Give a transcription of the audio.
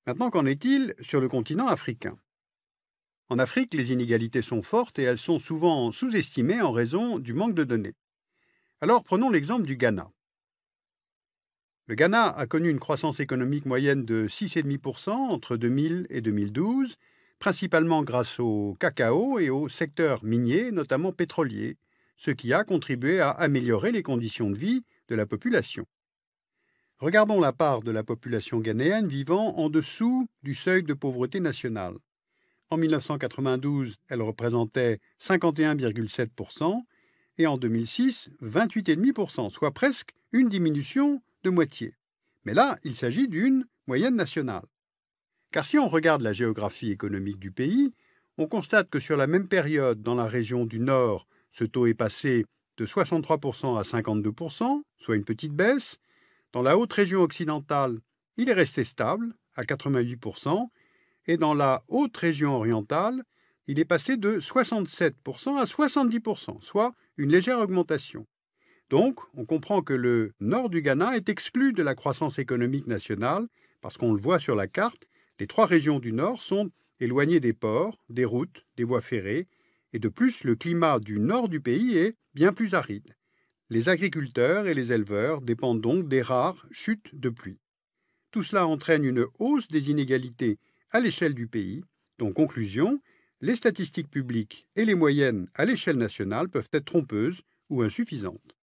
Maintenant, qu'en est-il sur le continent africain? En Afrique, les inégalités sont fortes et elles sont souvent sous-estimées en raison du manque de données. Alors prenons l'exemple du Ghana. Le Ghana a connu une croissance économique moyenne de 6,5% entre 2000 et 2012, principalement grâce au cacao et au secteur minier, notamment pétrolier, ce qui a contribué à améliorer les conditions de vie de la population. Regardons la part de la population ghanéenne vivant en dessous du seuil de pauvreté nationale. En 1992, elle représentait 51,7% et en 2006, 28,5%, soit presque une diminution de moitié. Mais là, il s'agit d'une moyenne nationale. Car si on regarde la géographie économique du pays, on constate que sur la même période, dans la région du Nord, ce taux est passé de 63% à 52%, soit une petite baisse. Dans la haute région occidentale, il est resté stable, à 88%, et dans la haute région orientale, il est passé de 67% à 70%, soit une légère augmentation. Donc, on comprend que le nord du Ghana est exclu de la croissance économique nationale, parce qu'on le voit sur la carte, les trois régions du nord sont éloignées des ports, des routes, des voies ferrées, et de plus, le climat du nord du pays est bien plus aride. Les agriculteurs et les éleveurs dépendent donc des rares chutes de pluie. Tout cela entraîne une hausse des inégalités à l'échelle du pays. Donc, conclusion, les statistiques publiques et les moyennes à l'échelle nationale peuvent être trompeuses ou insuffisantes.